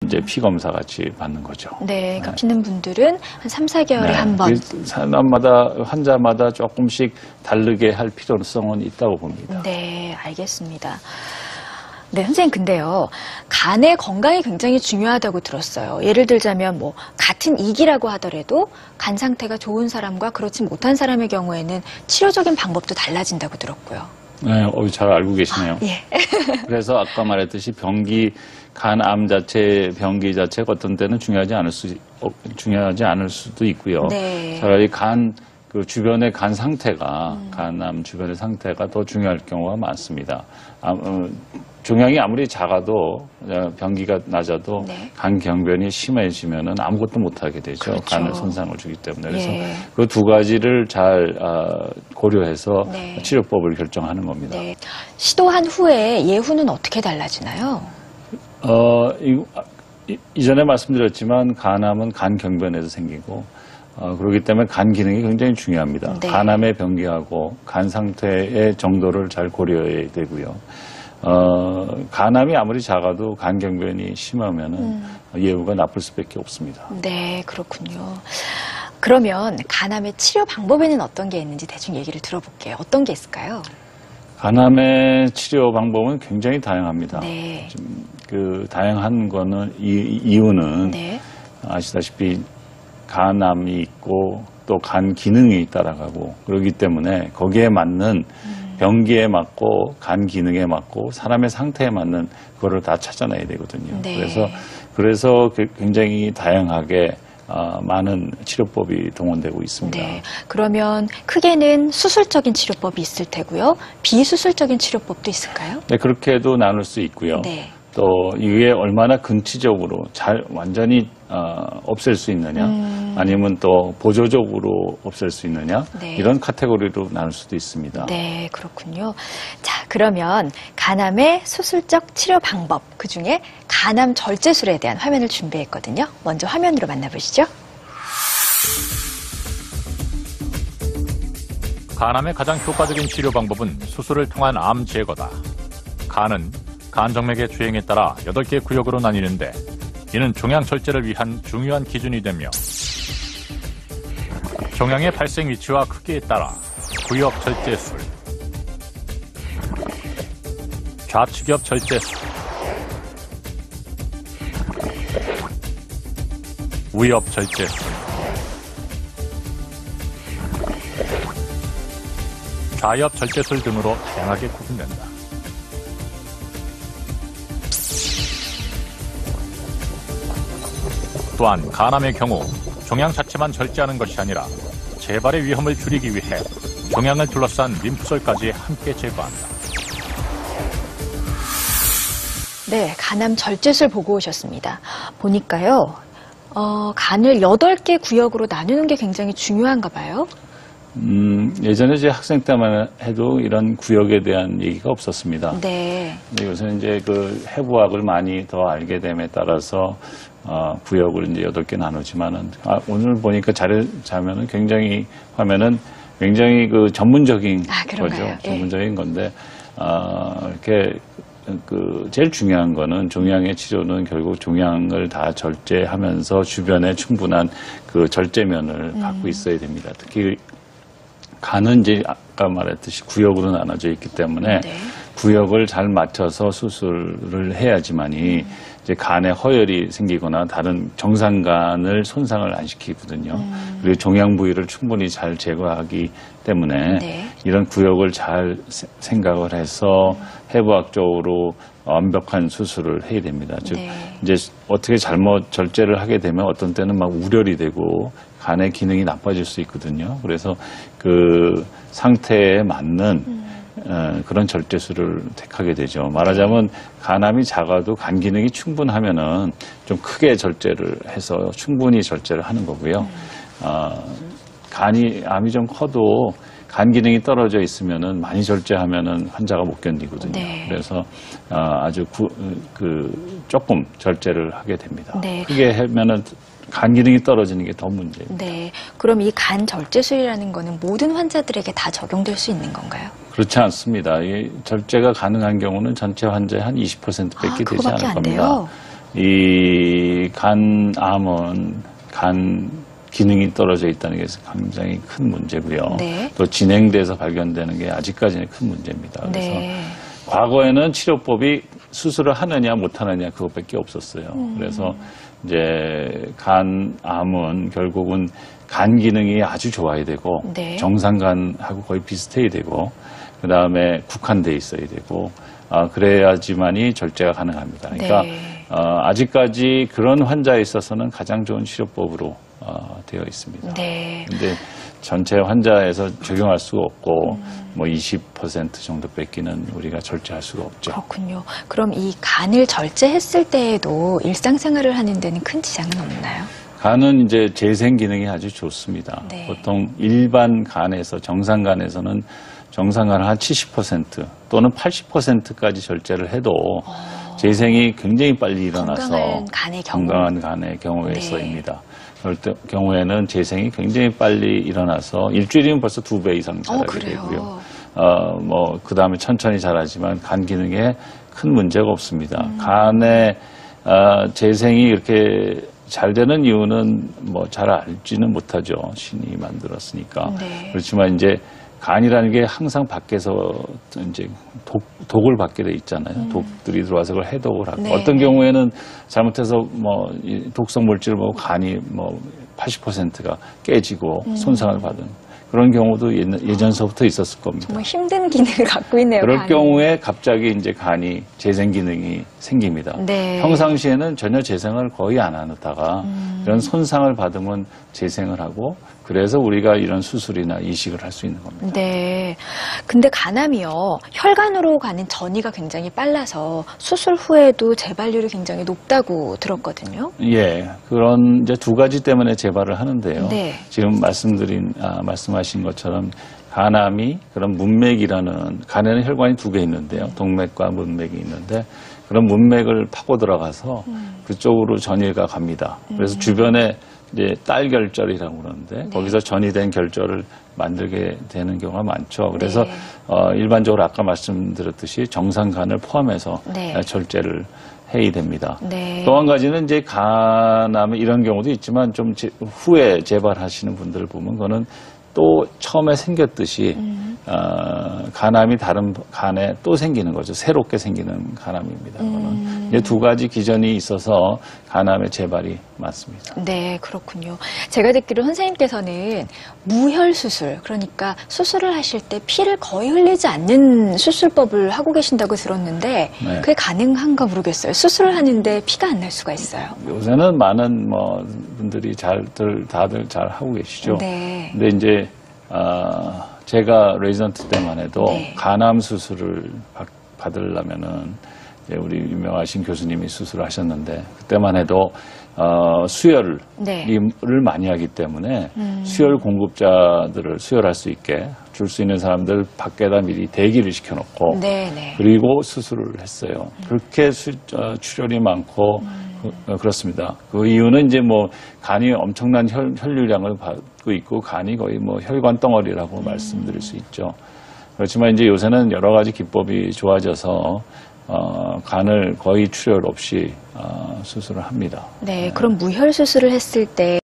이제 피 검사 같이 받는 거죠. 네, 그러니까 피는 분들은 한 3, 4개월에 한 번. 사람마다 환자마다 조금씩 다르게 할 필요성은 있다고 봅니다. 네, 알겠습니다. 네, 선생님, 근데요, 간의 건강이 굉장히 중요하다고 들었어요. 예를 들자면, 같은 이기라고 하더라도 간 상태가 좋은 사람과 그렇지 못한 사람의 경우에는 치료적인 방법도 달라진다고 들었고요. 네, 잘 알고 계시네요. 예. 그래서 아까 말했듯이 간암 자체, 병기 자체가 어떤 때는 중요하지 않을 수도 있고요. 네. 차라리 주변의 간 상태가, 간암 주변의 상태가 더 중요할 경우가 많습니다. 종양이 아무리 작아도, 병기가 낮아도, 네. 간 경변이 심해지면은 아무것도 못하게 되죠. 그렇죠. 간에 손상을 주기 때문에. 그래서 예. 그 두 가지를 잘 고려해서 네. 치료법을 결정하는 겁니다. 네. 시도한 후에 예후는 어떻게 달라지나요? 이전에 말씀드렸지만 간암은 간 경변에서 생기고 그렇기 때문에 간 기능이 굉장히 중요합니다. 네. 간암의 병기하고 간 상태의 정도를 잘 고려해야 되고요. 간암이 아무리 작아도 간 경변이 심하면은 예후가 나쁠 수밖에 없습니다. 네, 그렇군요. 그러면 간암의 치료 방법에는 어떤 게 있는지 대충 얘기를 들어볼게요. 어떤 게 있을까요? 간암의 치료 방법은 굉장히 다양합니다. 네. 다양한 거는 이유는 네. 아시다시피 간암이 있고 또 간 기능이 따라가고 그렇기 때문에 거기에 맞는 병기에 맞고 간 기능에 맞고 사람의 상태에 맞는 그거를 다 찾아내야 되거든요. 네. 그래서 굉장히 다양하게 많은 치료법이 동원되고 있습니다. 네. 그러면 크게는 수술적인 치료법이 있을 테고요. 비수술적인 치료법도 있을까요? 네, 그렇게도 나눌 수 있고요. 네. 또 이게 얼마나 근치적으로 완전히 없앨 수 있느냐 아니면 또 보조적으로 없앨 수 있느냐 네. 이런 카테고리로 나눌 수도 있습니다. 네, 그렇군요. 자, 그러면 간암의 수술적 치료 방법, 그중에 간암 절제술에 대한 화면을 준비했거든요. 먼저 화면으로 만나보시죠. 간암의 가장 효과적인 치료 방법은 수술을 통한 암 제거다. 간은 간정맥의 주행에 따라 8개 구역으로 나뉘는데 이는 종양 절제를 위한 중요한 기준이 되며 종양의 발생 위치와 크기에 따라 구역 절제술, 좌측엽 절제술, 우엽 절제술, 좌엽 절제술 등으로 다양하게 구분된다. 또한 간암의 경우 종양 자체만 절제하는 것이 아니라 재발의 위험을 줄이기 위해 종양을 둘러싼 림프절까지 함께 제거한다. 네, 간암 절제술 보고 오셨습니다. 보니까요, 간을 8개 구역으로 나누는 게 굉장히 중요한가 봐요. 예전에 제 학생 때만 해도 이런 구역에 대한 얘기가 없었습니다. 네. 근데 요새는 이제 해부학을 많이 더 알게 됨에 따라서 구역을 이제 8개 나누지만은 오늘 보니까 자면은 굉장히 화면은 굉장히 전문적인 거죠. 예. 전문적인 건데 이렇게 제일 중요한 거는 종양의 치료는 결국 종양을 다 절제하면서 주변에 충분한 절제면을 갖고 있어야 됩니다. 특히 간은 이제 아까 말했듯이 구역으로 나눠져 있기 때문에 네. 구역을 잘 맞춰서 수술을 해야지만이 이제 간에 허혈이 생기거나 다른 정상간을 손상을 안 시키거든요. 그리고 종양 부위를 충분히 잘 제거하기 때문에 네. 이런 구역을 잘 생각을 해서 해부학적으로 완벽한 수술을 해야 됩니다. 즉 네. 이제 어떻게 잘못 절제를 하게 되면 어떤 때는 막 우렬이 되고 간의 기능이 나빠질 수 있거든요. 그래서 상태에 맞는 그런 절제술을 택하게 되죠. 말하자면 간암이 작아도 간 기능이 충분하면은 좀 크게 절제를 해서 충분히 절제를 하는 거고요. 암이 좀 커도 간 기능이 떨어져 있으면은 많이 절제하면은 환자가 못 견디거든요. 네. 그래서 아주 조금 절제를 하게 됩니다. 네. 크게 하면은 간 기능이 떨어지는 게 더 문제입니다. 네. 그럼 이 간 절제술이라는 거는 모든 환자들에게 다 적용될 수 있는 건가요? 그렇지 않습니다. 이 절제가 가능한 경우는 전체 환자의 한 20%밖에 되지 그거밖에 않을 안 겁니다. 돼요? 이 간암은 간 기능이 떨어져 있다는 게 굉장히 큰 문제고요. 네. 또 진행돼서 발견되는 게 아직까지는 큰 문제입니다. 그래서 네. 과거에는 치료법이 수술을 하느냐 못하느냐 그것밖에 없었어요. 그래서 이제 간암은 결국은 간 기능이 아주 좋아야 되고 네. 정상간하고 거의 비슷해야 되고 그 다음에 국한돼 있어야 되고 그래야지만이 절제가 가능합니다. 그러니까 네. 아직까지 그런 환자에 있어서는 가장 좋은 치료법으로 되어 있습니다. 네. 근데 전체 환자에서 적용할 수가 없고 뭐 20% 정도 뺏기는 우리가 절제할 수가 없죠. 그렇군요. 그럼 이 간을 절제했을 때에도 일상생활을 하는 데는 큰 지장은 없나요? 간은 이제 재생 기능이 아주 좋습니다. 네. 보통 일반 간에서 정상간에서는 정상간을 한 70% 또는 80%까지 절제를 해도 재생이 굉장히 빨리 일어나서 건강한 간의 경우. 건강한 간의 경우에서입니다. 네. 그럴 때 경우에는 재생이 굉장히 빨리 일어나서 일주일이면 벌써 2배 이상 자라게 그래요? 되고요. 뭐 그다음에 천천히 자라지만 간 기능에 큰 문제가 없습니다. 간의 재생이 이렇게 잘 되는 이유는 뭐 잘 알지는 못하죠. 신이 만들었으니까. 네. 그렇지만 이제 간이라는 게 항상 밖에서 이제 독을 받게 돼 있잖아요. 독들이 들어와서 그걸 해독을 하고 네. 어떤 경우에는 잘못해서 뭐 이 독성 물질을 먹고 간이 뭐 80%가 깨지고 손상을 받은 그런 경우도 예전서부터 있었을 겁니다. 정말 힘든 기능을 갖고 있네요. 그럴 간이. 경우에 갑자기 이제 간이 재생 기능이 생깁니다. 네. 평상시에는 전혀 재생을 거의 안 하다가 이런 손상을 받으면 재생을 하고 그래서 우리가 이런 수술이나 이식을 할 수 있는 겁니다. 네. 근데 간암이요. 혈관으로 가는 전이가 굉장히 빨라서 수술 후에도 재발률이 굉장히 높다고 들었거든요. 예, 그런 이제 두 가지 때문에 재발을 하는데요. 네. 지금 말씀하신 것처럼 간암이 그런 문맥이라는 간에는 혈관이 두 개 있는데요. 동맥과 문맥이 있는데 그런 문맥을 파고 들어가서 그쪽으로 전이가 갑니다. 그래서 주변에 이제 딸결절이라고 그러는데 거기서 전이된 결절을 만들게 되는 경우가 많죠. 그래서 네. 일반적으로 아까 말씀드렸듯이 정상간을 포함해서 네. 절제를 해야 됩니다. 네. 또 한 가지는 이제 간암에 이런 경우도 있지만 좀 후에 재발하시는 분들을 보면 그거는 또 처음에 생겼듯이 간암이 다른 간에 또 생기는 거죠. 새롭게 생기는 간암입니다. 그거는 이제 두 가지 기전이 있어서 간암의 재발이 많습니다. 네, 그렇군요. 제가 듣기로 선생님께서는 무혈 수술, 그러니까 수술을 하실 때 피를 거의 흘리지 않는 수술법을 하고 계신다고 들었는데 네. 그게 가능한가 모르겠어요. 수술을 하는데 피가 안 날 수가 있어요. 요새는 많은 분들이 다들 잘 하고 계시죠. 네. 근데 이제 제가 레지던트 때만 해도 네. 간암 수술을 받으려면은 이제 우리 유명하신 교수님이 수술을 하셨는데 그때만 해도 수혈을 네. 많이 하기 때문에 수혈 공급자들을 수혈할 수 있게 줄 수 있는 사람들 밖에다 미리 대기를 시켜놓고 네, 네. 그리고 수술을 했어요. 그렇게 출혈이 많고 그렇습니다. 그 이유는 이제 뭐 간이 엄청난 혈류량을 받고 있고 간이 거의 뭐 혈관 덩어리라고 말씀드릴 수 있죠. 그렇지만 이제 요새는 여러 가지 기법이 좋아져서 간을 거의 출혈 없이 수술을 합니다. 네, 그럼 무혈 수술을 했을 때